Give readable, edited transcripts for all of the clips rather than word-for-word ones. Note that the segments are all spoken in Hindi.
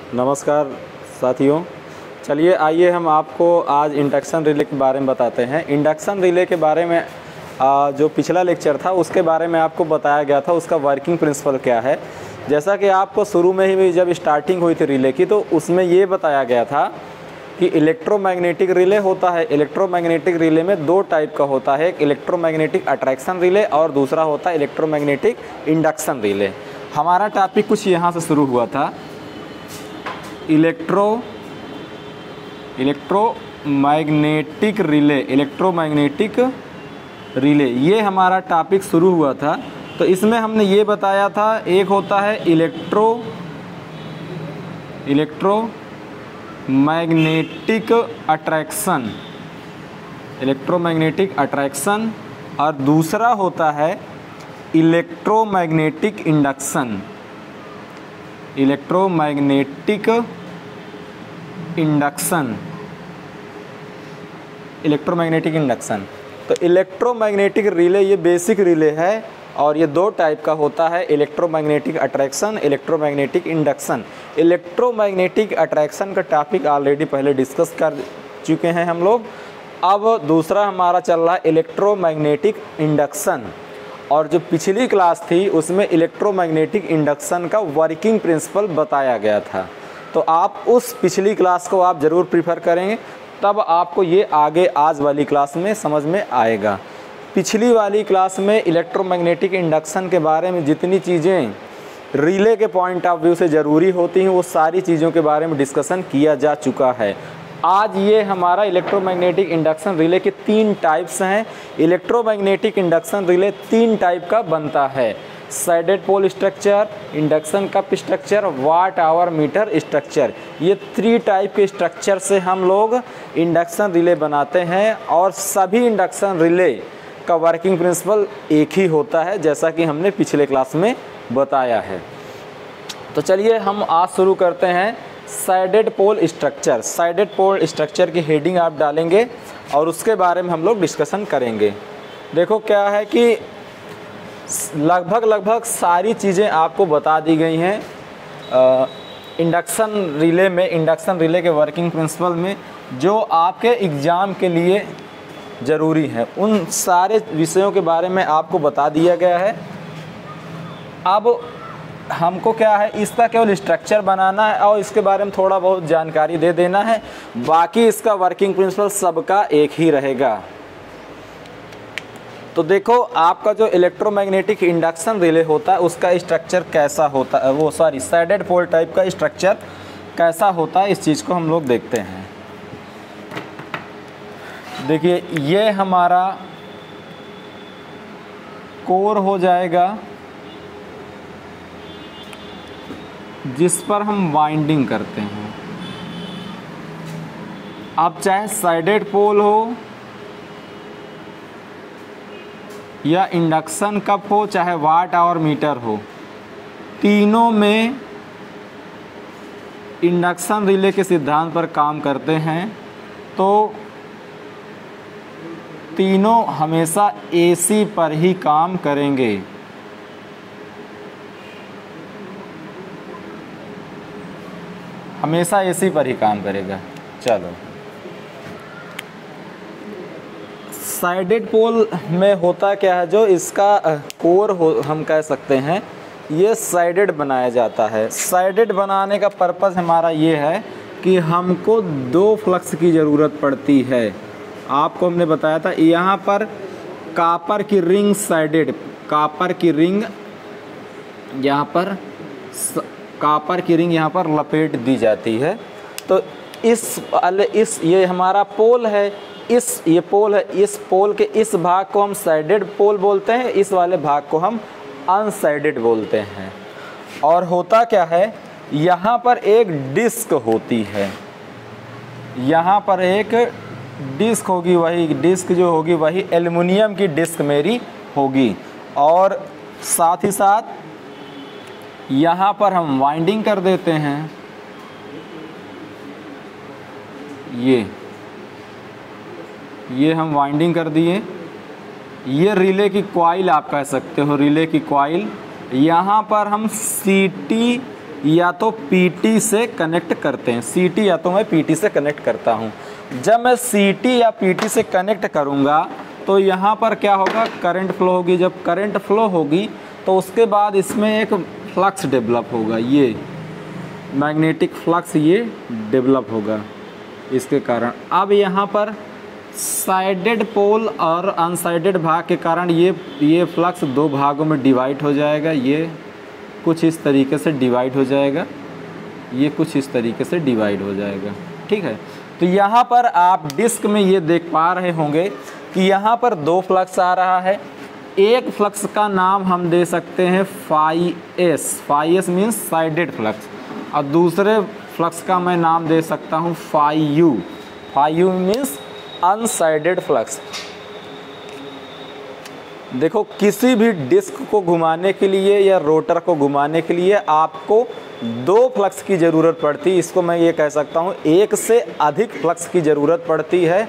नमस्कार साथियों, चलिए आइए हम आपको आज इंडक्शन रिले के बारे में बताते हैं। इंडक्शन रिले के बारे में जो पिछला लेक्चर था उसके बारे में आपको बताया गया था, उसका वर्किंग प्रिंसिपल क्या है। जैसा कि आपको शुरू में ही जब स्टार्टिंग हुई थी रिले की तो उसमें ये बताया गया था कि इलेक्ट्रोमैग्नेटिक रिले होता है। इलेक्ट्रोमैग्नेटिक रिले में दो टाइप का होता है, एक इलेक्ट्रोमैग्नेटिक अट्रैक्शन रिले और दूसरा होता है इलेक्ट्रोमैग्नेटिक इंडक्शन रिले। हमारा टॉपिक कुछ यहाँ से शुरू हुआ था, इलेक्ट्रोमैग्नेटिक रिले, ये हमारा टॉपिक शुरू हुआ था। तो इसमें हमने ये बताया था, एक होता है इलेक्ट्रोमैग्नेटिक अट्रैक्शन और दूसरा होता है इलेक्ट्रोमैग्नेटिक इंडक्शन। तो इलेक्ट्रोमैग्नेटिक रिले ये बेसिक रिले है और ये दो टाइप का होता है, electromagnetic attraction, electromagnetic induction. Electromagnetic attraction का टॉपिक ऑलरेडी पहले डिस्कस कर चुके हैं हम लोग। अब दूसरा हमारा चल रहा है इलेक्ट्रोमैग्नेटिक इंडक्शन, और जो पिछली क्लास थी उसमें इलेक्ट्रोमैग्नेटिक इंडक्शन का वर्किंग प्रिंसिपल बताया गया था। तो आप उस पिछली क्लास को आप ज़रूर प्रीफर करेंगे, तब आपको ये आगे आज वाली क्लास में समझ में आएगा। पिछली वाली क्लास में इलेक्ट्रोमैग्नेटिक इंडक्शन के बारे में जितनी चीज़ें रिले के पॉइंट ऑफ व्यू से ज़रूरी होती हैं वो सारी चीज़ों के बारे में डिस्कशन किया जा चुका है। आज ये हमारा इलेक्ट्रोमैग्नेटिक इंडक्शन रिले के तीन टाइप्स हैं। इलेक्ट्रोमैग्नेटिक इंडक्शन रिले तीन टाइप का बनता है, sided pole structure, induction cup structure, watt hour meter structure. ये 3 टाइप के स्ट्रक्चर से हम लोग इंडक्शन रिले बनाते हैं और सभी इंडक्शन रिले का वर्किंग प्रिंसिपल एक ही होता है, जैसा कि हमने पिछले क्लास में बताया है। तो चलिए हम आज शुरू करते हैं sided pole structure. Sided pole structure की हेडिंग आप डालेंगे और उसके बारे में हम लोग डिस्कशन करेंगे। देखो क्या है कि लगभग सारी चीज़ें आपको बता दी गई हैं इंडक्शन रिले के वर्किंग प्रिंसिपल में, जो आपके एग्ज़ाम के लिए ज़रूरी है। उन सारे विषयों के बारे में आपको बता दिया गया है। अब हमको क्या है, इसका केवल स्ट्रक्चर बनाना है और इसके बारे में थोड़ा बहुत जानकारी दे देना है, बाकी इसका वर्किंग प्रिंसिपल सबका एक ही रहेगा। तो देखो आपका जो इलेक्ट्रोमैग्नेटिक इंडक्शन रिले होता है उसका स्ट्रक्चर कैसा होता है, साइडेड पोल टाइप का स्ट्रक्चर कैसा होता है, इस चीज़ को हम लोग देखते हैं। देखिए ये हमारा कोर हो जाएगा जिस पर हम वाइंडिंग करते हैं। अब चाहे साइडेड पोल हो या इंडक्शन कप हो, चाहे वाट आवर मीटर हो, तीनों में इंडक्शन रिले के सिद्धांत पर काम करते हैं। तो तीनों हमेशा एसी पर ही काम करेंगे। हमेशा एसी पर ही काम करेगा। चलो, साइडेड पोल में होता क्या है, जो इसका कोर हम कह सकते हैं, ये साइडेड बनाया जाता है। साइडेड बनाने का पर्पस हमारा ये है कि हमको 2 फ्लक्स की ज़रूरत पड़ती है। आपको हमने बताया था यहाँ पर कापर की रिंग साइडेड, कापर की रिंग यहाँ पर लपेट दी जाती है। तो ये हमारा पोल है, ये पोल है, इस पोल के इस भाग को हम साइडेड पोल बोलते हैं, इस वाले भाग को हम अनसाइडेड बोलते हैं। और होता क्या है, यहाँ पर एक डिस्क होती है, यहाँ पर एक डिस्क होगी, वही डिस्क जो होगी वही एल्युमिनियम की डिस्क मेरी होगी। और साथ ही साथ यहाँ पर हम वाइंडिंग कर देते हैं। ये हम वाइंडिंग कर दिए। ये रिले की कॉइल आप कह सकते हो, रिले की कॉइल। यहाँ पर हम सीटी या तो PT से कनेक्ट करते हैं, CT या तो मैं PT से कनेक्ट करता हूँ। जब मैं CT या PT से कनेक्ट करूँगा तो यहाँ पर क्या होगा, करंट फ्लो होगी। जब करंट फ्लो होगी तो उसके बाद इसमें एक फ्लक्स डेवलप होगा, ये मैग्नेटिक फ्लक्स ये डेवलप होगा इसके कारण। अब यहाँ पर साइडेड पोल और अनसाइडेड भाग के कारण ये फ्लक्स दो भागों में डिवाइड हो जाएगा। ये कुछ इस तरीके से डिवाइड हो जाएगा, ये कुछ इस तरीके से डिवाइड हो जाएगा, ठीक है। तो यहाँ पर आप डिस्क में ये देख पा रहे होंगे कि यहाँ पर दो फ्लक्स आ रहा है। एक फ्लक्स का नाम हम दे सकते हैं phi S means sided flux, और दूसरे फ्लक्स का मैं नाम दे सकता हूँ phi U means unsided flux. देखो, किसी भी डिस्क को घुमाने के लिए या रोटर को घुमाने के लिए आपको दो फ्लक्स की ज़रूरत पड़ती है। इसको मैं ये कह सकता हूँ, एक से अधिक फ्लक्स की ज़रूरत पड़ती है,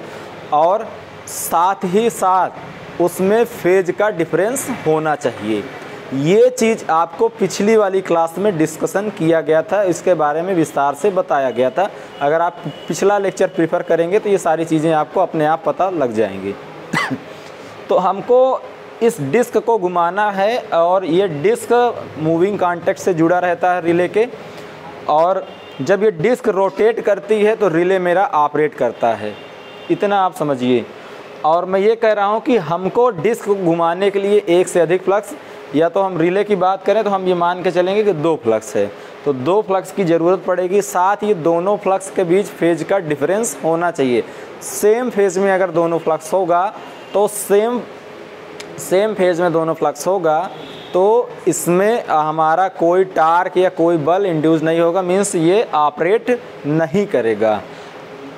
और साथ ही साथ उसमें फेज का डिफरेंस होना चाहिए। ये चीज़ आपको पिछली वाली क्लास में डिस्कशन किया गया था, इसके बारे में विस्तार से बताया गया था। अगर आप पिछला लेक्चर प्रेफर करेंगे तो ये सारी चीज़ें आपको अपने आप पता लग जाएंगी। तो हमको इस डिस्क को घुमाना है, और ये डिस्क मूविंग कॉन्टैक्ट से जुड़ा रहता है रिले के, और जब ये डिस्क रोटेट करती है तो रिले मेरा ऑपरेट करता है। इतना आप समझिए। और मैं ये कह रहा हूँ कि हमको डिस्क घुमाने के लिए एक से अधिक फ्लक्स, या तो हम रिले की बात करें तो हम ये मान के चलेंगे कि दो फ्लक्स है, तो दो फ्लक्स की ज़रूरत पड़ेगी। साथ ही दोनों फ्लक्स के बीच फेज का डिफरेंस होना चाहिए। सेम फेज में अगर दोनों फ्लक्स होगा तो सेम फेज में दोनों फ्लक्स होगा तो इसमें हमारा कोई टार्क या कोई बल इंड्यूस नहीं होगा, मीन्स ये ऑपरेट नहीं करेगा।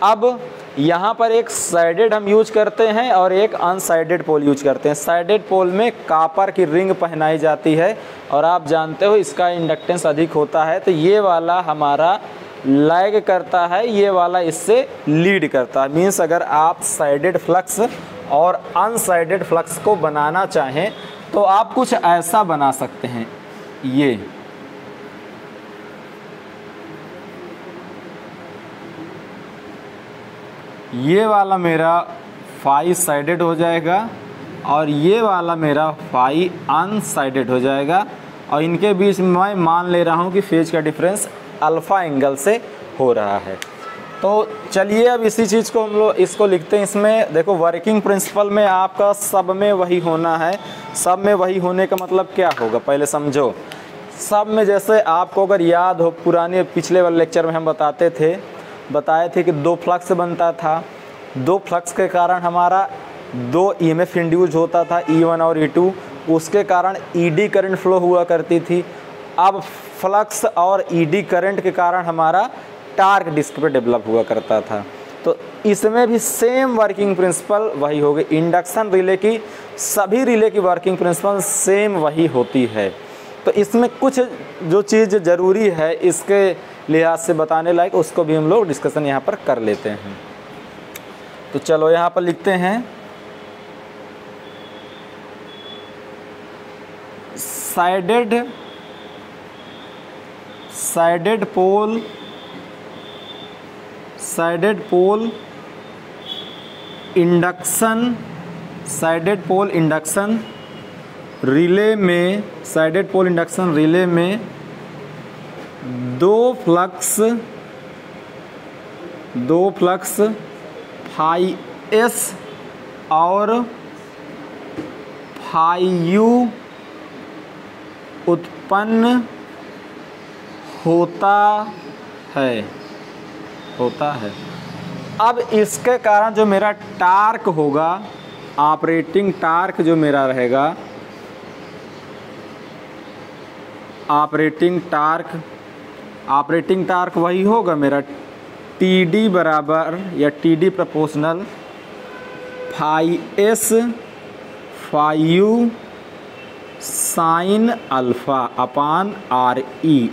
अब यहाँ पर एक साइडेड हम यूज करते हैं और एक अनसाइडेड पोल यूज करते हैं। साइडेड पोल में कॉपर की रिंग पहनाई जाती है, और आप जानते हो इसका इंडक्टेंस अधिक होता है, तो ये वाला हमारा लैग करता है, ये वाला इससे लीड करता है। मीन्स अगर आप साइडेड फ्लक्स और अनसाइडेड फ्लक्स को बनाना चाहें तो आप कुछ ऐसा बना सकते हैं। ये वाला मेरा फाई साइडेड हो जाएगा और ये वाला मेरा फाई अनसाइडेड हो जाएगा, और इनके बीच में मैं मान ले रहा हूँ कि फेज का डिफरेंस अल्फ़ा एंगल से हो रहा है। तो चलिए अब इसी चीज़ को हम लोग इसको लिखते हैं। इसमें देखो, वर्किंग प्रिंसिपल में आपका सब में वही होना है। सब में वही होने का मतलब क्या होगा, पहले समझो। सब में जैसे आपको अगर याद हो, पुराने पिछले वाले लेक्चर में हम बताए थे कि दो फ्लक्स बनता था। दो फ्लक्स के कारण हमारा दो EMF इंड्यूस होता था, E1 और E2। उसके कारण ED करंट फ्लो हुआ करती थी। अब फ्लक्स और ED करंट के कारण हमारा टार्क डिस्क पे डेवलप हुआ करता था। तो इसमें भी सेम वर्किंग प्रिंसिपल वही होगी। इंडक्शन रिले की, सभी रिले की वर्किंग प्रिंसिपल सेम वही होती है। तो इसमें कुछ जो चीज़ ज़रूरी है इसके लिहाज से बताने लायक, उसको भी हम लोग डिस्कशन यहाँ पर कर लेते हैं। तो चलो यहाँ पर लिखते हैं, साइडेड पोल इंडक्शन रिले में दो फ्लक्स फाई एस और फाई यू उत्पन्न होता है। अब इसके कारण जो मेरा टार्क होगा, ऑपरेटिंग टार्क जो मेरा रहेगा, ऑपरेटिंग टार्क वही होगा मेरा TD बराबर या TD proportional phi S phi U sine alpha upon RE।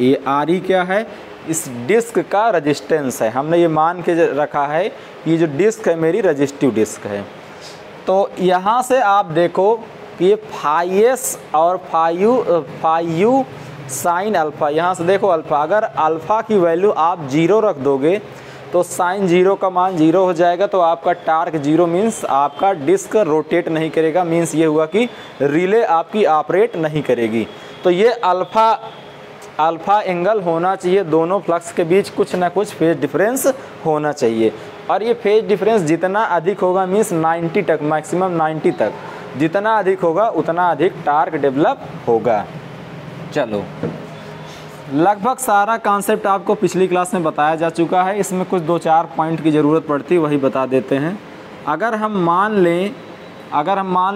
ये RE क्या है, इस डिस्क का रेजिस्टेंस है। हमने ये मान के रखा है, ये जो डिस्क है मेरी रेजिस्टिव डिस्क है। तो यहाँ से आप देखो कि ये फाई एस और फाई यू साइन अल्फ़ा, यहाँ से देखो अल्फ़ा, अगर अल्फ़ा की वैल्यू आप 0 रख दोगे तो साइन 0 का मान 0 हो जाएगा, तो आपका टार्क 0 मीन्स आपका डिस्क रोटेट नहीं करेगा, मीन्स ये हुआ कि रिले आपकी ऑपरेट नहीं करेगी। तो ये अल्फ़ा एंगल होना चाहिए, दोनों फ्लक्स के बीच कुछ ना कुछ फेज डिफरेंस होना चाहिए, और ये फेज डिफरेंस जितना अधिक होगा मीन्स 90 तक, मैक्सिमम 90 तक, जितना अधिक होगा उतना अधिक टार्क डेवलप होगा। चलो, लगभग सारा कॉन्सेप्ट आपको पिछली क्लास में बताया जा चुका है, इसमें कुछ 2-4 पॉइंट की ज़रूरत पड़ती है, वही बता देते हैं। अगर हम मान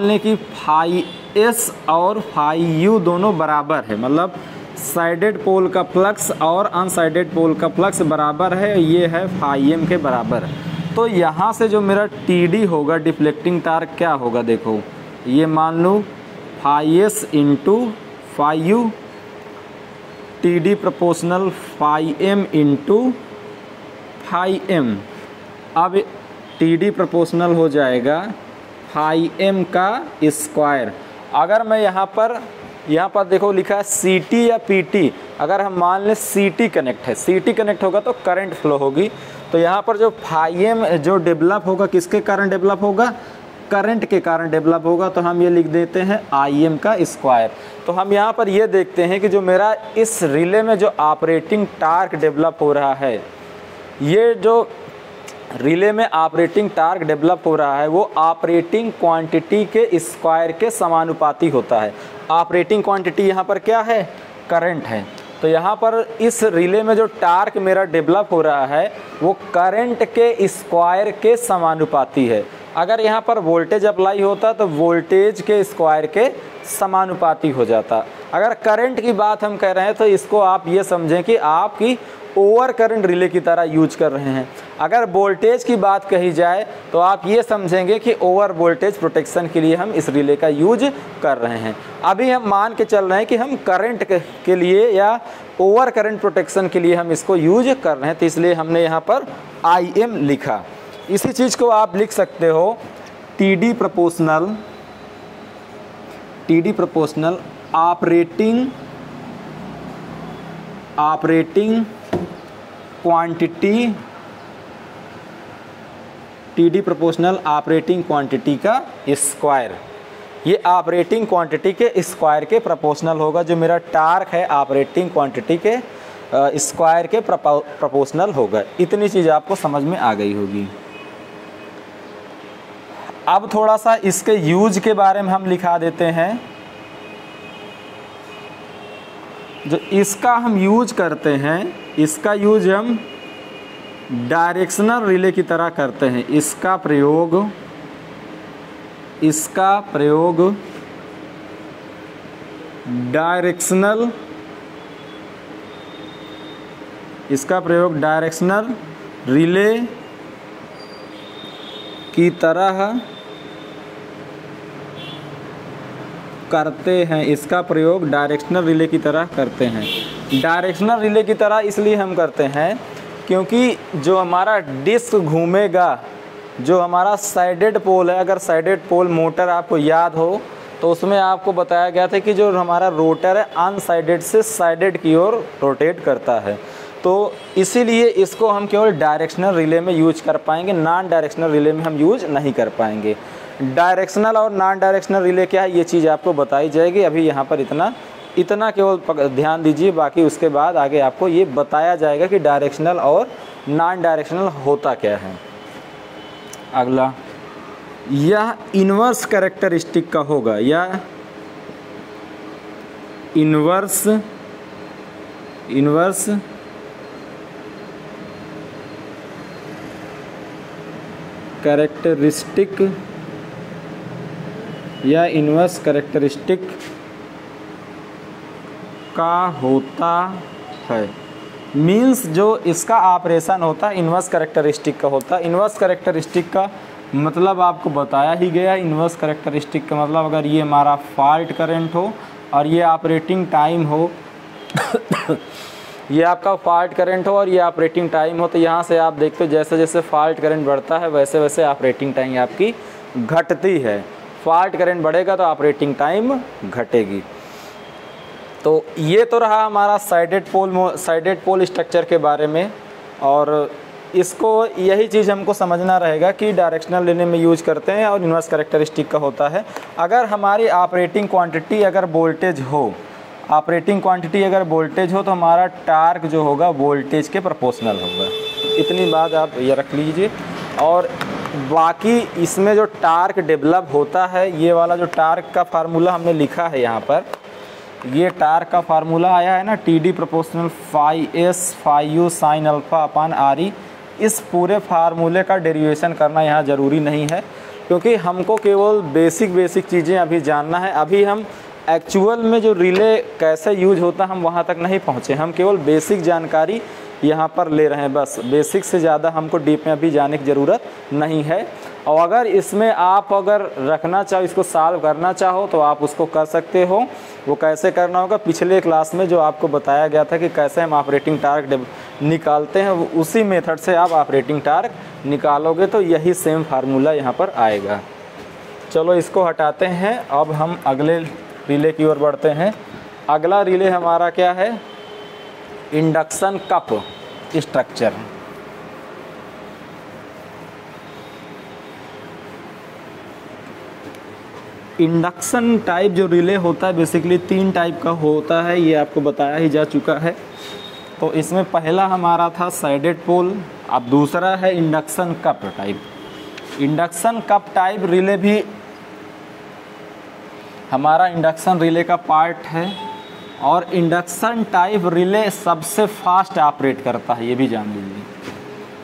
लें कि फाई एस और फाई यू दोनों बराबर है, मतलब साइडेड पोल का फ्लक्स और अनसाइडेड पोल का फ्लक्स बराबर है, ये है फाई एम के बराबर, तो यहाँ से जो मेरा टी डी होगा डिफ्लेक्टिंग टार्क क्या होगा, देखो ये मान लो phi S into phi U, T D proportional phi M into phi M. अब टी डी प्रोपोर्शनल हो जाएगा फाई एम का स्क्वायर। अगर मैं यहाँ पर देखो लिखा है सी टी या पी टी, अगर हम मान लें सी टी कनेक्ट है, सी टी कनेक्ट होगा तो करंट फ्लो होगी, तो यहाँ पर जो फाई एम जो डेवलप होगा किसके कारण डेवलप होगा, करंट के कारण डेवलप होगा, तो हम ये लिख देते हैं आई एम का स्क्वायर। तो हम यहाँ पर ये देखते हैं कि जो मेरा इस रिले में जो ऑपरेटिंग टार्क डेवलप हो रहा है, ये जो रिले में ऑपरेटिंग टार्क डेवलप हो रहा है वो ऑपरेटिंग क्वांटिटी के स्क्वायर के समानुपाती होता है। ऑपरेटिंग क्वांटिटी यहाँ पर क्या है, करंट है, तो यहाँ पर इस रिले में जो टार्क मेरा डेवलप हो रहा है वो करंट के स्क्वायर के समानुपाती है। अगर यहाँ पर वोल्टेज अप्लाई होता तो वोल्टेज के स्क्वायर के समानुपाती हो जाता। अगर करंट की बात हम कह रहे हैं तो इसको आप ये समझें कि आपकी ओवर करंट रिले की तरह यूज कर रहे हैं। अगर वोल्टेज की बात कही जाए तो आप ये समझेंगे कि ओवर वोल्टेज प्रोटेक्शन के लिए हम इस रिले का यूज कर रहे हैं। अभी हम मान के चल रहे हैं कि हम करंट के लिए या ओवर करंट प्रोटेक्शन के लिए हम इसको यूज कर रहे हैं, तो इसलिए हमने यहाँ पर आई एम लिखा। इसी चीज़ को आप लिख सकते हो T D proportional operating quantity, T D proportional operating quantity का स्क्वायर। ये ऑपरेटिंग क्वांटिटी के स्क्वायर के प्रोपोर्शनल होगा, जो मेरा टार्क है ऑपरेटिंग क्वांटिटी के स्क्वायर के प्रोपोर्शनल होगा। इतनी चीज़ आपको समझ में आ गई होगी। अब थोड़ा सा इसके यूज के बारे में हम लिखा देते हैं। जो इसका हम यूज करते हैं, इसका यूज हम डायरेक्शनल रिले की तरह करते हैं। इसका प्रयोग डायरेक्शनल रिले की तरह करते हैं। इसका प्रयोग डायरेक्शनल रिले की तरह करते हैं। डायरेक्शनल रिले की तरह इसलिए हम करते हैं क्योंकि जो हमारा डिस्क घूमेगा, जो हमारा साइडेड पोल है, अगर साइडेड पोल मोटर आपको याद हो तो उसमें आपको बताया गया था कि जो हमारा रोटर है अनसाइडेड से साइडेड की ओर रोटेट करता है, तो इसीलिए इसको हम केवल डायरेक्शनल रिले में यूज कर पाएंगे, नॉन डायरेक्शनल रिले में हम यूज नहीं कर पाएंगे। डायरेक्शनल और नॉन डायरेक्शनल रिले क्या है ये चीज़ आपको बताई जाएगी। अभी यहाँ पर इतना केवल ध्यान दीजिए, बाकी उसके बाद आगे आपको ये बताया जाएगा कि डायरेक्शनल और नॉन डायरेक्शनल होता क्या है। अगला, यह इन्वर्स कैरेक्टरिस्टिक का होगा, या इन्वर्स कैरेक्टरिस्टिक का होता है। मीन्स जो इसका ऑपरेशन होता है इन्वर्स कैरेक्टरिस्टिक का होता है। इन्वर्स कैरेक्टरिस्टिक का मतलब आपको बताया ही गया। इन्वर्स कैरेक्टरिस्टिक का मतलब अगर ये हमारा फॉल्ट करंट हो और ये ऑपरेटिंग टाइम हो ये आपका फॉल्ट करंट हो और ये ऑपरेटिंग टाइम हो, तो यहाँ से आप देखते हो जैसे जैसे फॉल्ट करंट बढ़ता है वैसे वैसे ऑपरेटिंग टाइम आपकी घटती है। फॉल्ट करंट बढ़ेगा तो ऑपरेटिंग टाइम घटेगी। तो ये तो रहा हमारा साइडेड पोल स्ट्रक्चर के बारे में। और इसको यही चीज़ हमको समझना रहेगा कि डायरेक्शनल रिले में यूज करते हैं और इन्वर्स कैरेक्टरिस्टिक का होता है। अगर हमारी ऑपरेटिंग क्वांटिटी अगर वोल्टेज हो तो हमारा टार्क जो होगा वोल्टेज के प्रोपोर्शनल होगा। इतनी बात आप ये रख लीजिए। और बाकी इसमें जो टार्क डेवलप होता है, ये वाला जो टार्क का फार्मूला हमने लिखा है यहाँ पर, ये टार्क का फार्मूला आया है ना, TD proportional phi S phi U sine alpha upon R E. इस पूरे फार्मूले का डेरिवेशन करना यहाँ ज़रूरी नहीं है, क्योंकि हमको केवल बेसिक चीज़ें अभी जानना है। अभी हम एक्चुअल में जो रिले कैसे यूज होता हम वहाँ तक नहीं पहुँचे, हम केवल बेसिक जानकारी यहाँ पर ले रहे हैं बस। बेसिक से ज़्यादा हमको डीप में अभी जाने की ज़रूरत नहीं है। और अगर इसमें आप अगर रखना चाहो, इसको सॉल्व करना चाहो तो आप उसको कर सकते हो। वो कैसे करना होगा, पिछले क्लास में जो आपको बताया गया था कि कैसे हम ऑपरेटिंग टार्क निकालते हैं, उसी मेथड से आप ऑपरेटिंग टार्क निकालोगे तो यही सेम फार्मूला यहाँ पर आएगा। चलो इसको हटाते हैं, अब हम अगले रिले की ओर बढ़ते हैं। अगला रिले हमारा क्या है, induction cup structure. Induction type जो रिले होता है बेसिकली 3 टाइप का होता है, ये आपको बताया ही जा चुका है। तो इसमें पहला हमारा था साइडेड पोल, अब दूसरा है induction cup type. Induction cup type relay भी हमारा इंडक्शन रिले का पार्ट है, और इंडक्शन टाइप रिले सबसे फास्ट ऑपरेट करता है, ये भी जान लीजिए।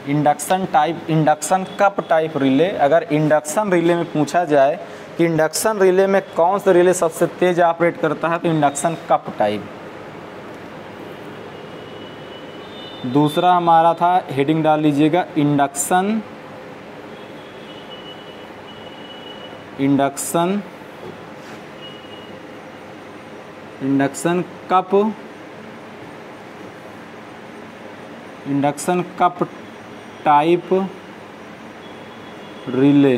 इंडक्शन कप टाइप रिले, अगर इंडक्शन रिले में पूछा जाए कि इंडक्शन रिले में कौन सा रिले सबसे तेज ऑपरेट करता है, तो इंडक्शन कप टाइप। दूसरा हमारा था, हेडिंग डाल लीजिएगा, induction cup type relay.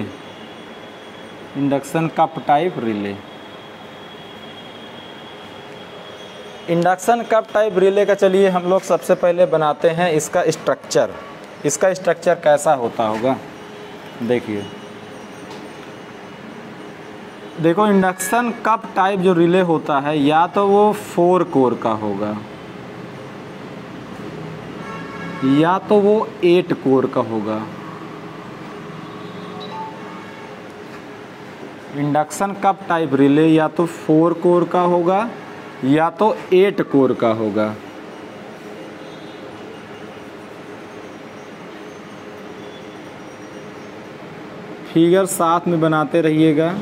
Induction cup type relay. Induction cup type relay का चलिए हम लोग सबसे पहले बनाते हैं इसका स्ट्रक्चर। इसका स्ट्रक्चर कैसा होता होगा देखो इंडक्शन कप टाइप जो रिले होता है, या तो वो 4 कोर का होगा या तो वो 8 कोर का होगा। इंडक्शन कप टाइप रिले या तो 4 कोर का होगा या तो 8 कोर का होगा। फिगर साथ में बनाते रहिएगा।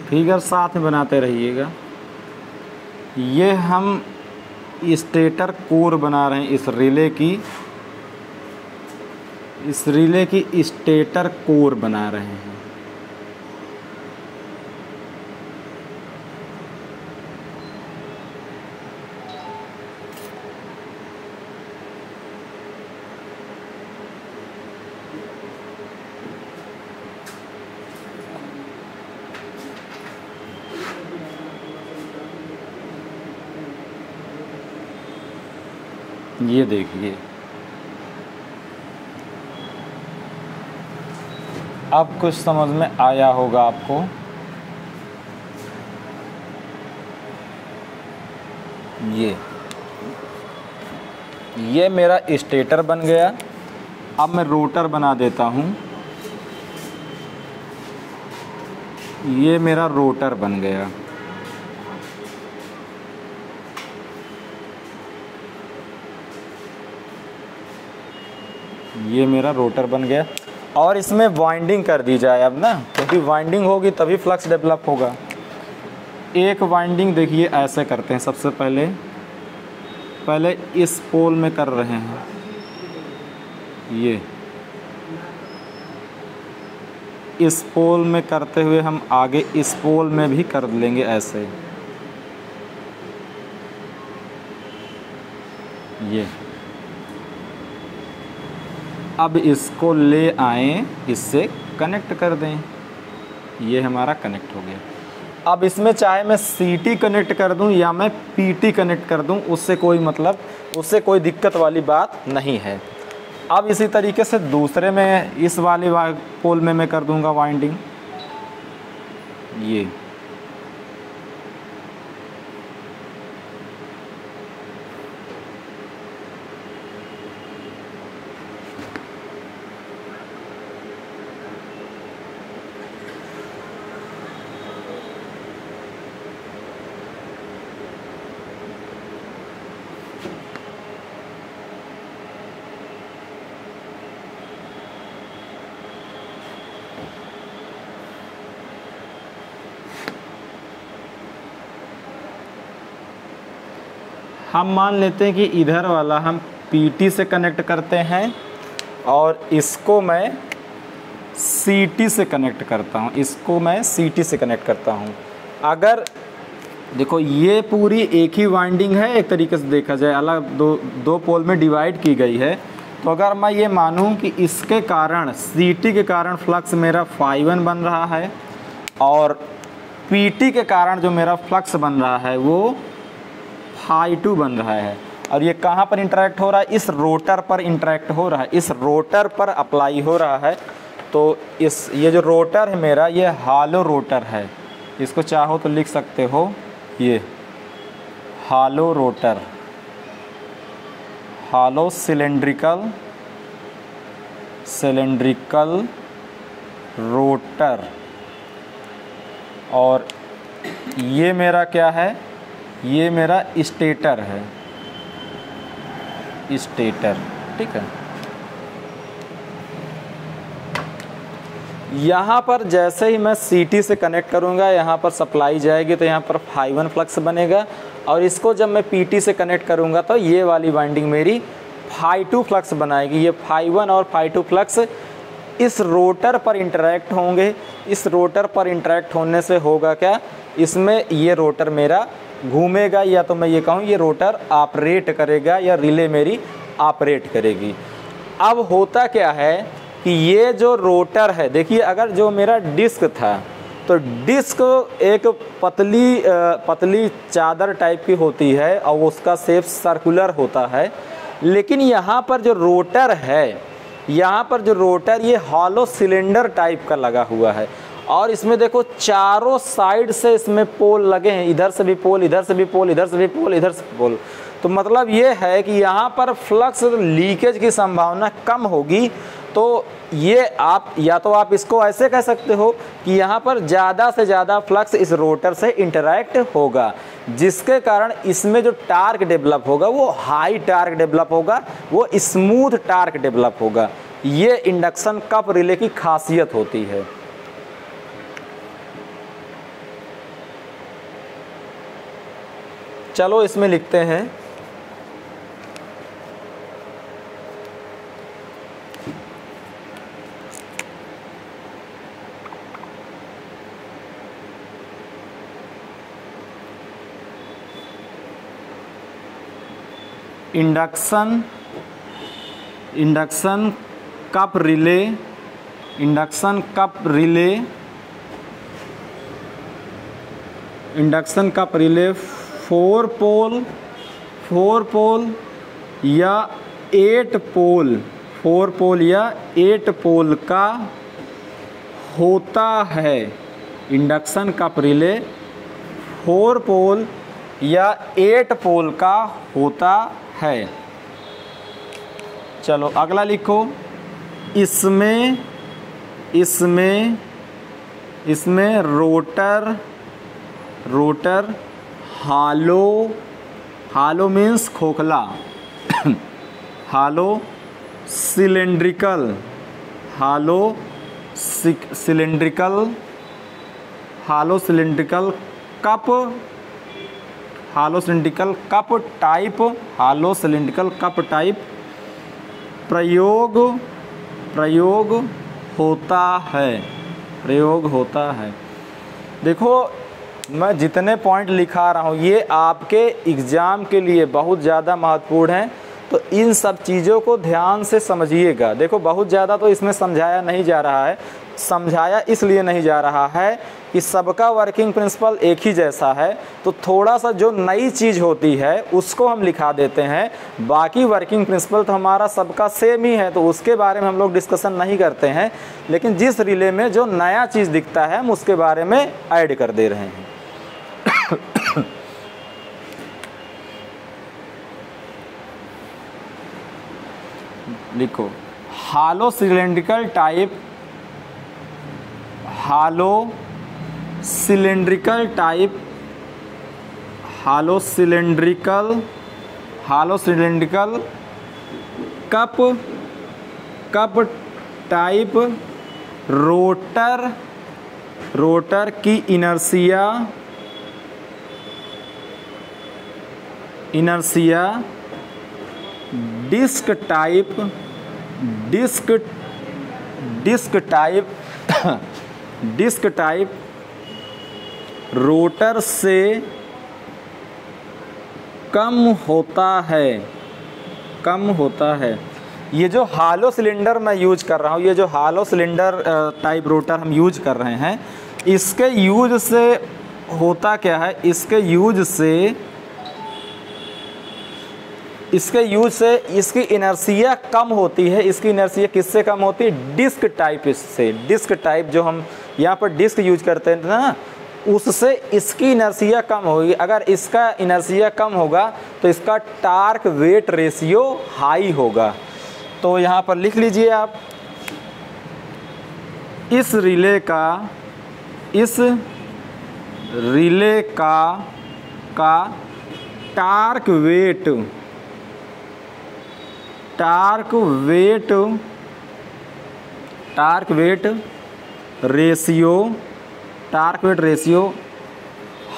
फिगर साथ में बनाते रहिएगा। ये हम स्टेटर कोर बना रहे हैं इस रिले की स्टेटर कोर बना रहे हैं। ये देखिए, अब कुछ समझ में आया होगा आपको। ये मेरा स्टेटर बन गया। अब मैं रोटर बना देता हूँ। ये मेरा रोटर बन गया। ये मेरा रोटर बन गया। और इसमें वाइंडिंग कर दी जाए अब ना, क्योंकि वाइंडिंग होगी तभी फ्लक्स डेवलप होगा। एक वाइंडिंग देखिए ऐसे करते हैं। सबसे पहले पहले इस पोल में कर रहे हैं, ये इस पोल में करते हुए हम आगे इस पोल में भी कर लेंगे ऐसे, ये। अब इसको ले आएं, इससे कनेक्ट कर दें, ये हमारा कनेक्ट हो गया। अब इसमें चाहे मैं CT कनेक्ट कर दूं या मैं PT कनेक्ट कर दूं, उससे कोई दिक्कत वाली बात नहीं है। अब इसी तरीके से दूसरे में इस वाले पोल में मैं कर दूंगा वाइंडिंग, ये। हम मान लेते हैं कि इधर वाला हम PT से कनेक्ट करते हैं और इसको मैं CT से कनेक्ट करता हूँ, इसको मैं CT से कनेक्ट करता हूँ। अगर देखो ये पूरी एक ही वाइंडिंग है, एक तरीके से देखा जाए अलग दो पोल में डिवाइड की गई है। तो अगर मैं ये मानूँ कि इसके कारण CT के कारण फ्लक्स मेरा ∅1 बन रहा है और PT के कारण जो मेरा फ्लक्स बन रहा है वो ∅2 बन रहा है, और ये कहाँ पर इंटरेक्ट हो रहा है, इस रोटर पर इंटरेक्ट हो रहा है, इस रोटर पर अप्लाई हो रहा है। तो ये जो रोटर है मेरा, ये हॉलो रोटर है, इसको चाहो तो लिख सकते हो, ये hollow rotor, hollow cylindrical rotor. और ये मेरा क्या है, ये मेरा स्टेटर है, स्टेटर, ठीक है। यहाँ पर जैसे ही मैं CT से कनेक्ट करूँगा, यहाँ पर सप्लाई जाएगी तो यहाँ पर ∅1 फ्लक्स बनेगा, और इसको जब मैं PT से कनेक्ट करूँगा तो ये वाली वाइंडिंग मेरी ∅2 फ्लक्स बनाएगी। ये ∅1 और ∅2 फ्लक्स इस रोटर पर इंटरेक्ट होंगे। इस रोटर पर इंटरेक्ट होने से होगा क्या, इसमें ये रोटर मेरा घूमेगा, या तो मैं ये कहूँ ये रोटर ऑपरेट करेगा या रिले मेरी ऑपरेट करेगी। अब होता क्या है कि ये जो रोटर है, देखिए अगर जो मेरा डिस्क था तो डिस्क एक पतली चादर टाइप की होती है और उसका शेप सर्कुलर होता है, लेकिन यहाँ पर जो रोटर है, यहाँ पर जो रोटर ये हॉलो सिलेंडर टाइप का लगा हुआ है, और इसमें देखो चारों साइड से इसमें पोल लगे हैं, इधर से भी पोल, इधर से भी पोल, इधर से भी पोल, इधर से पोल। तो मतलब ये है कि यहाँ पर फ्लक्स लीकेज की संभावना कम होगी। तो ये आप या तो आप इसको ऐसे कह सकते हो कि यहाँ पर ज़्यादा से ज़्यादा फ्लक्स इस रोटर से इंटरैक्ट होगा, जिसके कारण इसमें जो टार्क डेवलप होगा वो हाई टार्क डेवलप होगा, वो स्मूथ टार्क डेवलप होगा। ये इंडक्शन कप रिले की खासियत होती है। चलो इसमें लिखते हैं induction cup relay, induction cup relay 4 पोल या 8 पोल, 4 पोल या 8 पोल का होता है। इंडक्शन कप रिले 4 पोल या 8 पोल का होता है। चलो अगला लिखो, इसमें रोटर हालो मीन्स खोखला, हालो सिलेंड्रिकल कप, हालो सिलिंड्रिकल कप टाइप प्रयोग होता है। देखो मैं जितने पॉइंट लिखा रहा हूँ ये आपके एग्ज़ाम के लिए बहुत ज़्यादा महत्वपूर्ण है, तो इन सब चीज़ों को ध्यान से समझिएगा। देखो बहुत ज़्यादा तो इसमें समझाया नहीं जा रहा है, समझाया इसलिए नहीं जा रहा है कि सबका वर्किंग प्रिंसिपल एक ही जैसा है, तो थोड़ा सा जो नई चीज़ होती है उसको हम लिखा देते हैं, बाकी वर्किंग प्रिंसिपल तो हमारा सबका सेम ही है, तो उसके बारे में हम लोग डिस्कशन नहीं करते हैं। लेकिन जिस रिले में जो नया चीज़ दिखता है हम उसके बारे में ऐड कर दे रहे हैं। लिखो हालो सिलिंड्रिकल कप टाइप रोटर की इनर्शिया डिस्क टाइप रोटर से कम होता है। ये जो हालो सिलेंडर मैं यूज कर रहा हूँ, ये जो हालो सिलेंडर टाइप रोटर हम यूज कर रहे हैं, इसके यूज से होता क्या है, इसके यूज से इसकी इनर्शिया कम होती है। इसकी इनर्शिया किससे कम होती है? डिस्क टाइप से। डिस्क टाइप जो हम यहाँ पर डिस्क यूज करते हैं ना, उससे इसकी इनर्शिया कम होगी। अगर इसका इनर्शिया कम होगा तो इसका टार्क वेट रेशियो हाई होगा। तो यहाँ पर लिख लीजिए आप, इस रिले का टार्क वेट रेशियो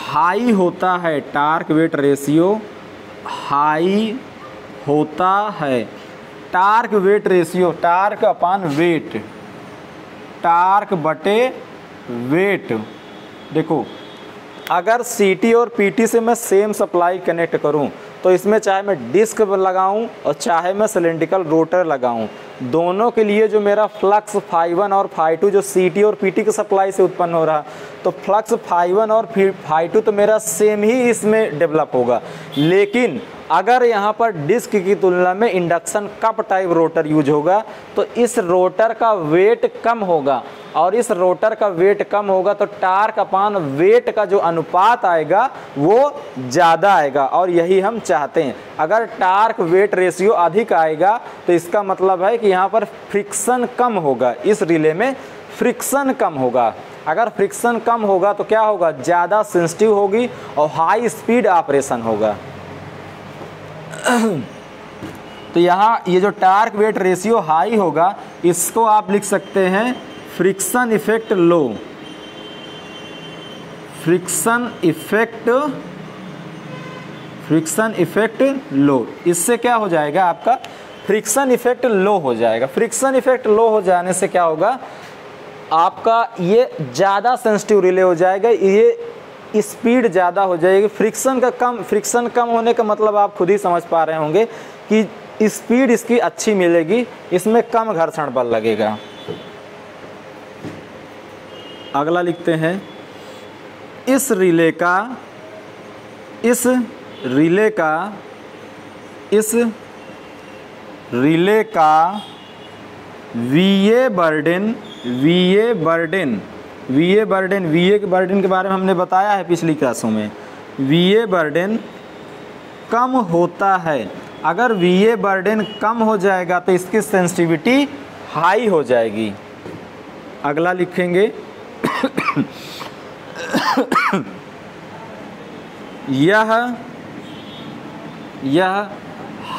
हाई होता है। टार्क वेट रेशियो हाई होता है। टार्क वेट रेशियो, टार्क अपान वेट, टार्क बटे वेट। देखो अगर सीटी और पीटी से मैं सेम सप्लाई कनेक्ट करूं तो इसमें चाहे मैं डिस्क लगाऊं और चाहे मैं सिलिंड्रिकल रोटर लगाऊं, दोनों के लिए जो मेरा फ्लक्स ∅1 और ∅2 जो सीटी और पीटी की सप्लाई से उत्पन्न हो रहा, तो फ्लक्स ∅1 और ∅2 तो मेरा सेम ही इसमें डेवलप होगा। लेकिन अगर यहाँ पर डिस्क की तुलना में induction cup type rotor use होगा तो इस रोटर का वेट कम होगा, और इस रोटर का वेट कम होगा तो टार्क अपान वेट का जो अनुपात आएगा वो ज़्यादा आएगा, और यही हम चाहते हैं। अगर टार्क वेट रेशियो अधिक आएगा तो इसका मतलब है कि यहाँ पर फ्रिक्शन कम होगा, इस रिले में फ्रिक्शन कम होगा। अगर फ्रिक्शन कम होगा तो क्या होगा? ज़्यादा सेंसिटिव होगी और हाई स्पीड ऑपरेशन होगा। तो यहाँ ये जो टार्क वेट रेशियो हाई होगा, इसको आप लिख सकते हैं फ्रिक्शन इफेक्ट लो। फ्रिक्शन इफेक्ट लो। इससे क्या हो जाएगा? आपका फ्रिक्शन इफेक्ट लो हो जाएगा। फ्रिक्शन इफेक्ट लो हो जाने से क्या होगा? आपका ये ज़्यादा सेंसिटिव रिले हो जाएगा, ये स्पीड ज़्यादा हो जाएगी। फ्रिक्शन कम होने का मतलब आप खुद ही समझ पा रहे होंगे कि स्पीड इसकी अच्छी मिलेगी, इसमें कम घर्षण बल लगेगा। अगला लिखते हैं, इस रिले का VA बर्डन के बारे में हमने बताया है पिछली क्लासों में। VA बर्डन कम होता है। अगर VA बर्डन कम हो जाएगा तो इसकी सेंसिटिविटी हाई हो जाएगी। अगला लिखेंगे यह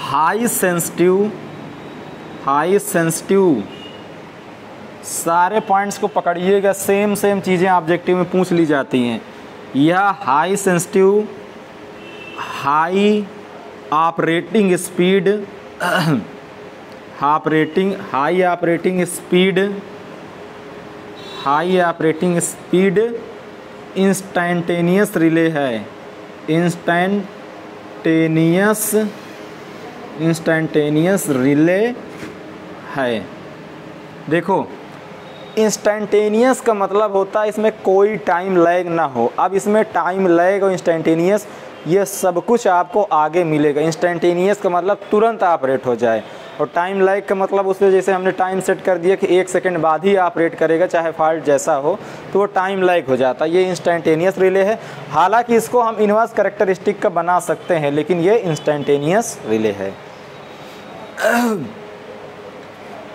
हाई सेंसिटिव सारे पॉइंट्स को पकड़िएगा, सेम चीज़ें ऑब्जेक्टिव में पूछ ली जाती हैं। यह high sensitive high operating speed, high operating speed instantaneous relay है, इंस्टैंटेनियस रिले है। देखो इंस्टैंटेनियस का मतलब होता है इसमें कोई टाइम लैग ना हो। अब इसमें टाइम लैग और इंस्टैंटेनियस ये सब कुछ आपको आगे मिलेगा। इंस्टैंटेनियस का मतलब तुरंत ऑपरेट हो जाए, और टाइम लैग का मतलब उसमें जैसे हमने टाइम सेट कर दिया कि 1 सेकंड बाद ही ऑपरेट करेगा, चाहे फॉल्ट जैसा हो, तो वो टाइम लैग हो जाता है। ये इंस्टैंटेनियस रिले है। हालांकि इसको हम इनवर्स कैरेक्टरिस्टिक का बना सकते हैं, लेकिन ये इंस्टैंटेनियस रिले है।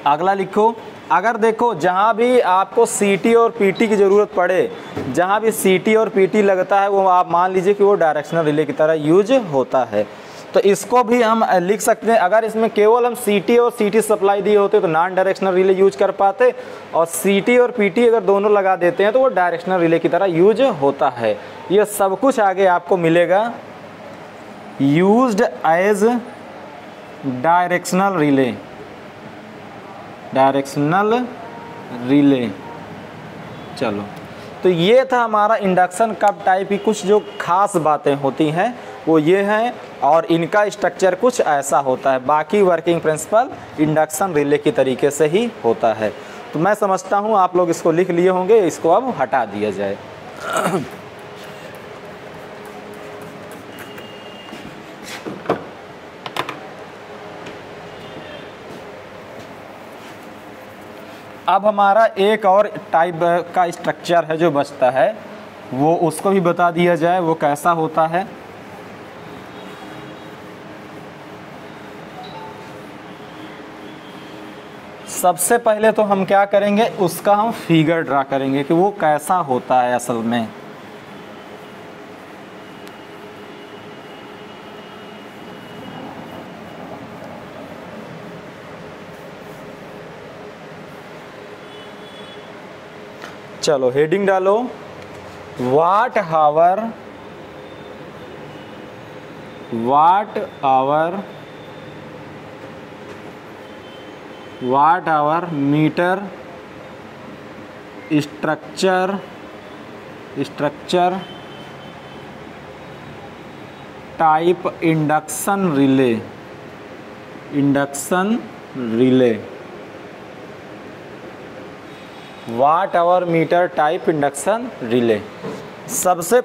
अगला लिखो, अगर देखो जहाँ भी आपको CT और PT की ज़रूरत पड़े, जहाँ भी CT और PT लगता है वो आप मान लीजिए कि वो डायरेक्शनल रिले की तरह यूज होता है। तो इसको भी हम लिख सकते हैं। अगर इसमें केवल हम CT और CT सप्लाई दिए होते तो नॉन डायरेक्शनल रिले यूज कर पाते, और CT और PT अगर दोनों लगा देते हैं तो वो डायरेक्शनल रिले की तरह यूज होता है। ये सब कुछ आगे आपको मिलेगा। Used as directional relay. चलो, तो ये था हमारा इंडक्शन कप टाइप की कुछ जो खास बातें होती हैं वो ये हैं, और इनका स्ट्रक्चर कुछ ऐसा होता है। बाकी वर्किंग प्रिंसिपल इंडक्शन रिले की तरीके से ही होता है। तो मैं समझता हूँ आप लोग इसको लिख लिए होंगे, इसको अब हटा दिया जाए। अब हमारा एक और टाइप का स्ट्रक्चर है जो बचता है, वो उसको भी बता दिया जाए वो कैसा होता है। सबसे पहले तो हम क्या करेंगे, उसका हम फिगर ड्रा करेंगे कि वो कैसा होता है असल में। चलो हेडिंग डालो, watt hour meter structure type induction relay. Watt hour meter type induction relay. सबसे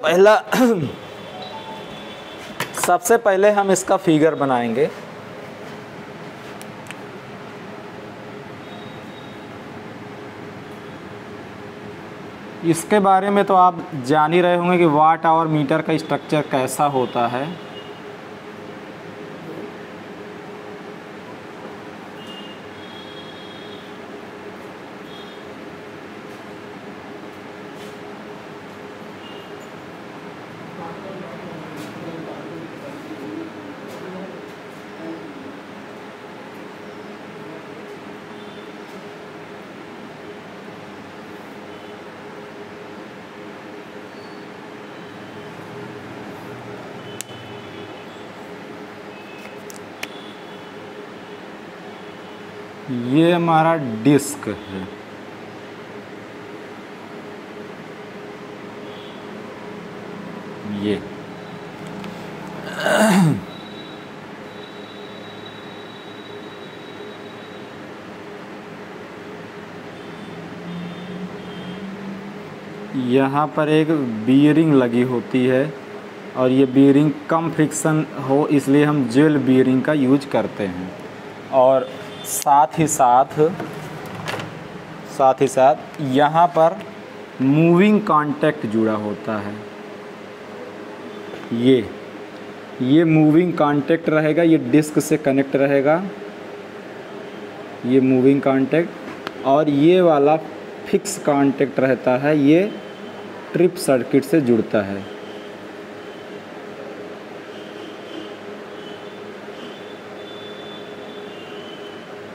पहले हम इसका फिगर बनाएंगे। इसके बारे में तो आप जान ही रहे होंगे कि वाट आवर मीटर का स्ट्रक्चर कैसा होता है। ये हमारा डिस्क है, ये यहाँ पर एक बीयरिंग लगी होती है, और ये बीयरिंग कम फ्रिक्शन हो इसलिए हम जेल बीयरिंग का यूज करते हैं। और साथ ही साथ यहाँ पर मूविंग कांटेक्ट जुड़ा होता है। ये मूविंग कांटेक्ट रहेगा, ये डिस्क से कनेक्ट रहेगा, ये मूविंग कांटेक्ट। और ये वाला फिक्स कांटेक्ट रहता है, ये ट्रिप सर्किट से जुड़ता है।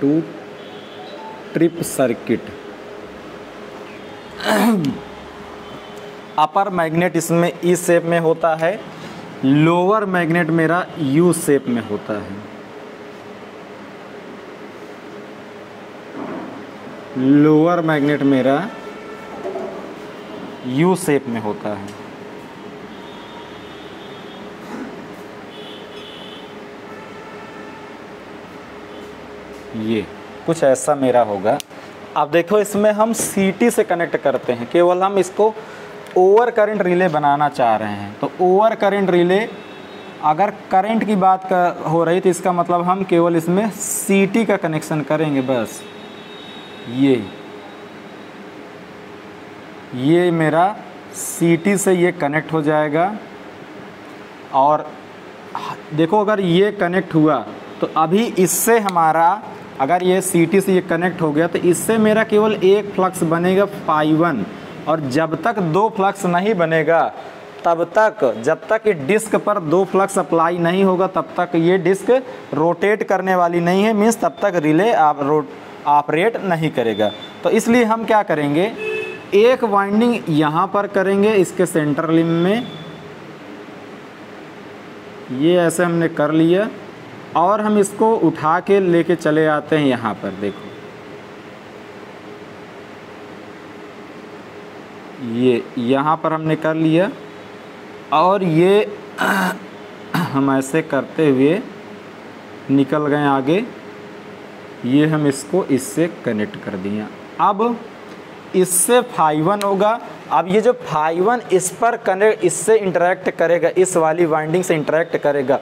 To trip circuit. Upper magnet इसमें इस शेप में होता है, लोअर मैग्नेट मेरा यू शेप में होता है, लोअर मैग्नेट मेरा यू शेप में होता है। ये कुछ ऐसा मेरा होगा। अब देखो इसमें हम सीटी से कनेक्ट करते हैं, केवल हम इसको ओवर करंट रिले बनाना चाह रहे हैं। तो ओवर करंट रिले, अगर करंट की बात हो रही तो इसका मतलब हम केवल इसमें सीटी का कनेक्शन करेंगे बस। ये मेरा सीटी से ये कनेक्ट हो जाएगा। और देखो अगर ये कनेक्ट हुआ तो अभी इससे हमारा, अगर ये सीटी से ये कनेक्ट हो गया तो इससे मेरा केवल एक फ्लक्स बनेगा φ1। और जब तक दो फ्लक्स नहीं बनेगा तब तक, जब तक ये डिस्क पर दो फ्लक्स अप्लाई नहीं होगा तब तक ये डिस्क रोटेट करने वाली नहीं है, मीन्स तब तक रिले ऑपरेट नहीं करेगा। तो इसलिए हम क्या करेंगे, एक वाइंडिंग यहाँ पर करेंगे इसके सेंटर लिम में, ये ऐसे हमने कर लिया। और हम इसको उठा के लेके चले आते हैं यहाँ पर, देखो ये यहाँ पर हमने कर लिया। और ये हम ऐसे करते हुए निकल गए आगे, ये हम इसको इससे कनेक्ट कर दिया। अब इससे φ1 होगा। अब ये जो φ1 इस पर कनेक्ट, इससे इंटरेक्ट करेगा, इस वाली वाइंडिंग से इंटरेक्ट करेगा,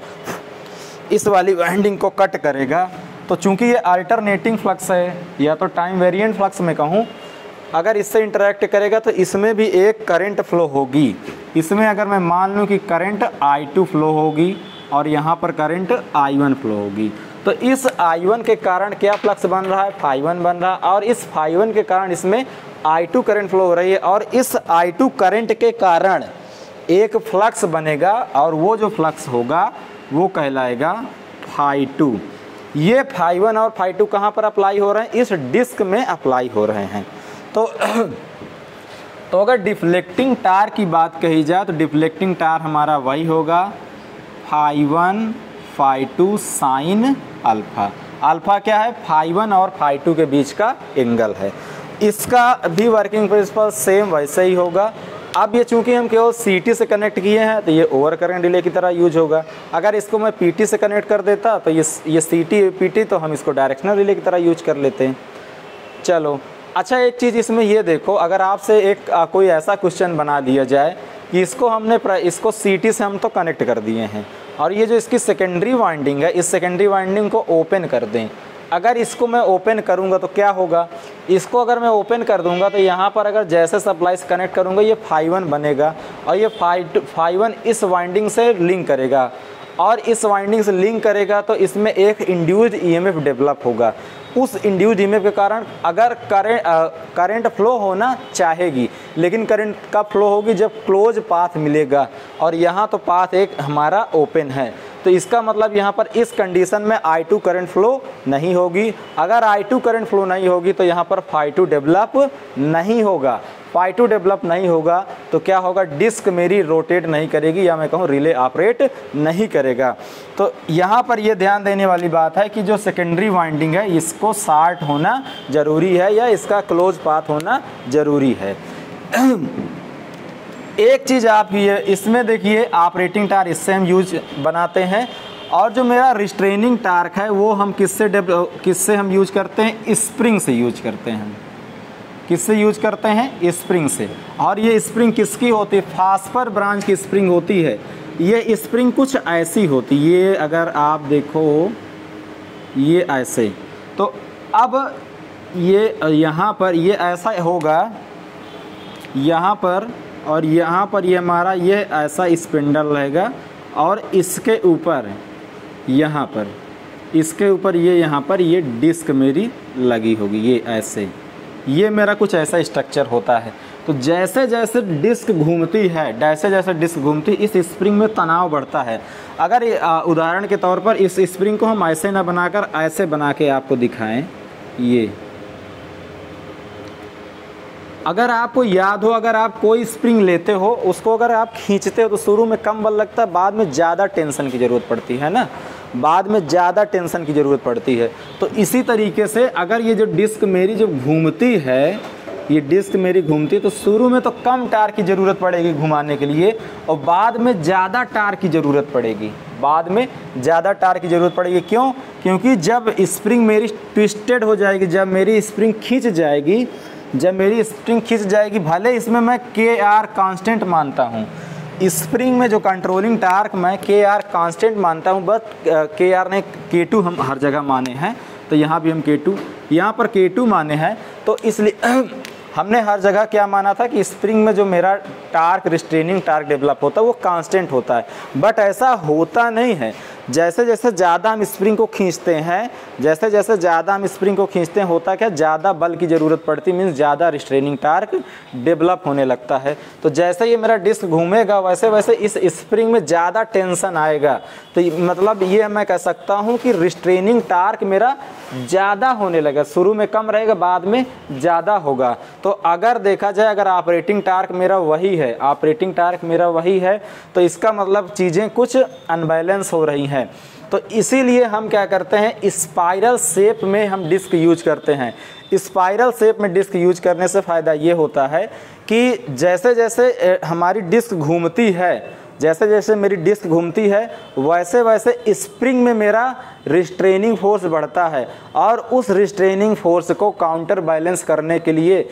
इस वाली वाइंडिंग को कट करेगा। तो चूंकि ये अल्टरनेटिंग फ्लक्स है, या तो टाइम वेरिएंट फ्लक्स में कहूँ, अगर इससे इंटरेक्ट करेगा तो इसमें भी एक करंट फ्लो होगी। इसमें अगर मैं मान लूँ कि करंट I2 फ्लो होगी और यहाँ पर करंट I1 फ्लो होगी, तो इस I1 के कारण क्या फ्लक्स बन रहा है, φ1 बन रहा है। और इस φ1 के कारण इसमें I2 करंट फ्लो हो रही है, और इस I2 करंट के कारण एक फ्लक्स बनेगा, और वो जो फ्लक्स होगा वो कहलाएगा φ2। ये φ1 और φ2 कहाँ पर अप्लाई हो रहे हैं, इस डिस्क में अप्लाई हो रहे हैं। तो अगर डिफ्लेक्टिंग टार की बात कही जाए तो डिफ्लेक्टिंग टार हमारा वही होगा φ1 φ2 साइन अल्फ़ा। अल्फ़ा क्या है, φ1 और φ2 के बीच का एंगल है। इसका भी वर्किंग प्रिंसिपल सेम वैसे ही होगा। अब ये चूंकि हम केवल सीटी से कनेक्ट किए हैं तो ये ओवर करंट रिले की तरह यूज होगा। अगर इसको मैं पीटी से कनेक्ट कर देता तो ये सीटी पीटी, तो हम इसको डायरेक्शनल रिले की तरह यूज कर लेते हैं। चलो अच्छा, एक चीज़ इसमें ये देखो, अगर आपसे एक कोई ऐसा क्वेश्चन बना दिया जाए कि इसको सीटी से हम तो कनेक्ट कर दिए हैं, और ये जो इसकी सेकेंडरी वाइंडिंग है, इस सेकेंडरी वाइंडिंग को ओपन कर दें। अगर इसको मैं ओपन करूंगा तो क्या होगा, इसको अगर मैं ओपन कर दूंगा तो यहाँ पर अगर जैसे सप्लाई से कनेक्ट करूंगा ये φ1 बनेगा, और ये φ1 इस वाइंडिंग से लिंक करेगा, और इस वाइंडिंग से लिंक करेगा तो इसमें एक इंड्यूस्ड ईएमएफ डेवलप होगा। उस इंड्यूस्ड ईएमएफ के कारण अगर करंट फ्लो होना चाहेगी, लेकिन करंट कब फ्लो होगी, जब क्लोज पाथ मिलेगा, और यहाँ तो पाथ एक हमारा ओपन है। तो इसका मतलब यहाँ पर इस कंडीशन में I2 करंट फ्लो नहीं होगी। अगर I2 करंट फ्लो नहीं होगी तो यहाँ पर φ2 डेवलप नहीं होगा। φ2 डेवलप नहीं होगा तो क्या होगा, डिस्क मेरी रोटेट नहीं करेगी, या मैं कहूँ रिले ऑपरेट नहीं करेगा। तो यहाँ पर ये ध्यान देने वाली बात है कि जो सेकेंडरी वाइंडिंग है इसको शार्ट होना ज़रूरी है, या इसका क्लोज पाथ होना ज़रूरी है। एक चीज़ आप ये इसमें देखिए, ऑपरेटिंग टार्क इससे हम यूज बनाते हैं, और जो मेरा रिस्ट्रेनिंग टार्क है वो हम किससे हम यूज करते हैं, स्प्रिंग से यूज करते हैं। किससे यूज करते हैं, स्प्रिंग से। और ये स्प्रिंग किसकी होती है, फास्फर ब्रांच की स्प्रिंग होती है। ये स्प्रिंग कुछ ऐसी होती, ये अगर आप देखो ये ऐसे, तो अब ये यहाँ पर ये ऐसा होगा, यहाँ पर और यहाँ पर ये हमारा ये ऐसा स्पिंडल रहेगा, और इसके ऊपर यहाँ पर, इसके ऊपर ये यहाँ पर ये डिस्क मेरी लगी होगी, ये ऐसे, ये मेरा कुछ ऐसा स्ट्रक्चर होता है। तो जैसे जैसे डिस्क घूमती है, जैसे जैसे डिस्क घूमती, इस स्प्रिंग में तनाव बढ़ता है। अगर उदाहरण के तौर पर इस स्प्रिंग को हम ऐसे ना बनाकर ऐसे बना के आपको दिखाएं, ये अगर आपको याद हो, अगर आप कोई स्प्रिंग लेते हो, उसको अगर आप खींचते हो तो शुरू में कम बल लगता है, बाद में ज़्यादा टेंशन की ज़रूरत पड़ती है ना, बाद में ज़्यादा टेंशन की ज़रूरत पड़ती है। तो इसी तरीके से अगर ये जो डिस्क मेरी जो घूमती है, ये डिस्क मेरी घूमती है, तो शुरू में तो कम टार्क की ज़रूरत पड़ेगी घुमाने के लिए, और बाद में ज़्यादा टार्क की ज़रूरत पड़ेगी, बाद में ज़्यादा टार्क की ज़रूरत पड़ेगी। क्यों? क्योंकि जब स्प्रिंग मेरी ट्विस्टेड हो जाएगी, जब मेरी स्प्रिंग खींच जाएगी, जब मेरी स्प्रिंग खींच जाएगी, भले इसमें मैं KR कांस्टेंट मानता हूँ, स्प्रिंग में जो कंट्रोलिंग टार्क मैं KR कांस्टेंट मानता हूँ, बट KR ने K2 हम हर जगह माने हैं, तो यहाँ भी हम K2, यहाँ पर K2 माने हैं। तो इसलिए हमने हर जगह क्या माना था कि स्प्रिंग में जो मेरा टार्क, रिस्ट्रेनिंग टार्क डेवलप होता है वो कांस्टेंट होता है, बट ऐसा होता नहीं है। जैसे जैसे ज़्यादा हम स्प्रिंग को खींचते हैं, जैसे जैसे ज़्यादा हम स्प्रिंग को खींचते हैं, होता क्या, ज़्यादा बल की ज़रूरत पड़ती, मीन्स ज़्यादा रिस्ट्रेनिंग टार्क डेवलप होने लगता है। तो जैसे ये मेरा डिस्क घूमेगा वैसे वैसे इस स्प्रिंग में ज़्यादा टेंशन आएगा। तो मतलब ये मैं कह सकता हूँ कि रिस्ट्रेनिंग टार्क मेरा ज़्यादा होने लगा, शुरू में कम रहेगा, बाद में ज़्यादा होगा। तो अगर देखा जाए, अगर ऑपरेटिंग टार्क मेरा वही है, ऑपरेटिंग टार्क मेरा वही है, तो इसका मतलब चीज़ें कुछ अनबैलेंस हो रही हैं। तो इसीलिए हम क्या करते हैं, स्पाइरल शेप में हम डिस्क यूज करते हैं। स्पाइरल शेप में डिस्क यूज करने से फ़ायदा ये होता है कि जैसे जैसे हमारी डिस्क घूमती है, जैसे जैसे मेरी डिस्क घूमती है, वैसे वैसे स्प्रिंग में मेरा रिस्ट्रेनिंग फोर्स बढ़ता है, और उस रिस्ट्रेनिंग फोर्स को काउंटर बैलेंस करने के लिए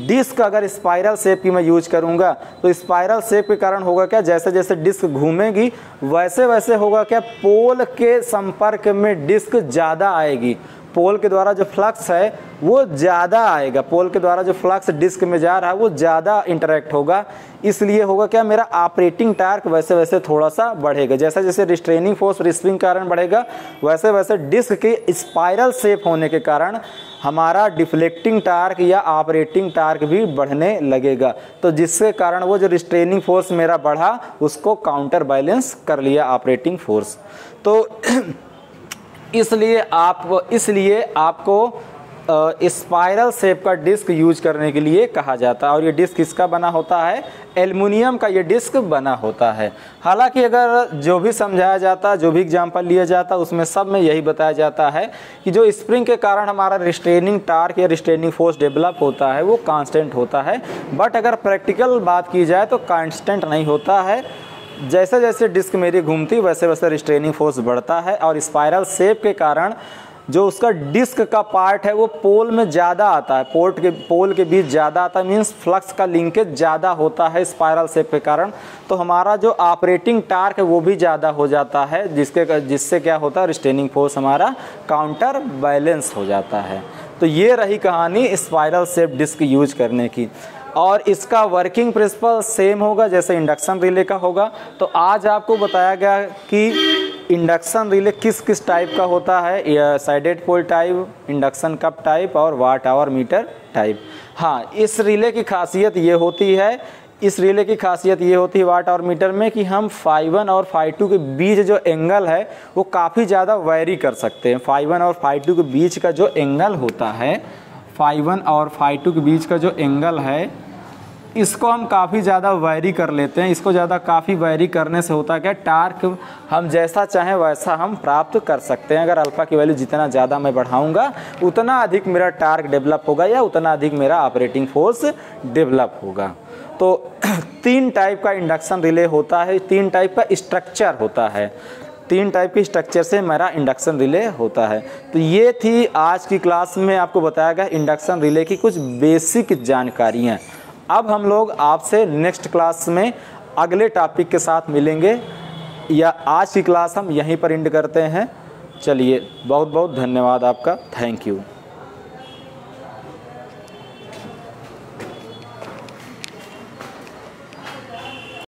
डिस्क अगर स्पाइरल शेप की मैं यूज करूंगा, तो स्पाइरल शेप के कारण होगा क्या, जैसे जैसे डिस्क घूमेगी वैसे वैसे होगा क्या, पोल के संपर्क में डिस्क ज़्यादा आएगी, पोल के द्वारा जो फ्लक्स है वो ज़्यादा आएगा, पोल के द्वारा जो फ्लक्स डिस्क में जा रहा है वो ज़्यादा इंटरेक्ट होगा। इसलिए होगा क्या, मेरा ऑपरेटिंग टार्क वैसे वैसे थोड़ा सा बढ़ेगा। जैसे जैसे रिस्ट्रेनिंग फोर्स स्प्रिंग के कारण बढ़ेगा, वैसे वैसे डिस्क के स्पाइरल शेप होने के कारण हमारा डिफ्लेक्टिंग टार्क या ऑपरेटिंग टार्क भी बढ़ने लगेगा। तो जिसके कारण वो जो रिस्ट्रेनिंग फोर्स मेरा बढ़ा, उसको काउंटर बैलेंस कर लिया ऑपरेटिंग फोर्स। तो इसलिए आपको स्पाइरल शेप का डिस्क यूज करने के लिए कहा जाता है। और ये डिस्क किसका बना होता है, एल्युमिनियम का ये डिस्क बना होता है। हालांकि अगर जो भी समझाया जाता, जो भी एग्जांपल लिया जाता, उसमें सब में यही बताया जाता है कि जो स्प्रिंग के कारण हमारा रिस्ट्रेनिंग टार्क या रिस्ट्रेनिंग फोर्स डेवलप होता है वो कांस्टेंट होता है, बट अगर प्रैक्टिकल बात की जाए तो कांस्टेंट नहीं होता है। जैसे जैसे डिस्क मेरी घूमती वैसे वैसे रिस्ट्रेनिंग फोर्स बढ़ता है, और स्पाइरल शेप के कारण जो उसका डिस्क का पार्ट है वो पोल में ज़्यादा आता है, पोल के बीच ज़्यादा आता है, मीन्स फ्लक्स का लिंकेज ज़्यादा होता है स्पाइरल शेप के कारण। तो हमारा जो ऑपरेटिंग टार्क है वो भी ज़्यादा हो जाता है, जिससे क्या होता है, रिस्ट्रेनिंग फोर्स हमारा काउंटर बैलेंस हो जाता है। तो ये रही कहानी स्पाइरल शेप डिस्क यूज करने की, और इसका वर्किंग प्रिंसिपल सेम होगा जैसे इंडक्शन रिले का होगा। तो आज आपको बताया गया कि इंडक्शन रिले किस किस टाइप का होता है, साइडेड पोल टाइप, इंडक्शन कप टाइप और वाट आवर मीटर टाइप। हाँ, इस रिले की खासियत ये होती है, वाट आवर मीटर में कि हम φ1 और φ2 के बीच जो एंगल है वो काफ़ी ज़्यादा वैरी कर सकते हैं। φ1 और φ2 के बीच का जो एंगल होता है, φ1 और φ2 के बीच का जो एंगल है, इसको हम काफ़ी ज़्यादा वैरी कर लेते हैं। इसको काफ़ी वैरी करने से होता है क्या, टार्क हम जैसा चाहें वैसा हम प्राप्त कर सकते हैं। अगर अल्फ़ा की वैल्यू जितना ज़्यादा मैं बढ़ाऊंगा उतना अधिक मेरा टार्क डेवलप होगा या उतना अधिक मेरा ऑपरेटिंग फोर्स डेवलप होगा। तो 3 टाइप का इंडक्शन रिले होता है, 3 टाइप का स्ट्रक्चर होता है, 3 टाइप के स्ट्रक्चर से मेरा इंडक्शन रिले होता है। तो ये थी आज की क्लास में आपको बताया गया इंडक्शन रिले की कुछ बेसिक जानकारियाँ। अब हम लोग आपसे नेक्स्ट क्लास में अगले टॉपिक के साथ मिलेंगे, या आज की क्लास हम यहीं पर एंड करते हैं। चलिए, बहुत बहुत धन्यवाद आपका, थैंक यू।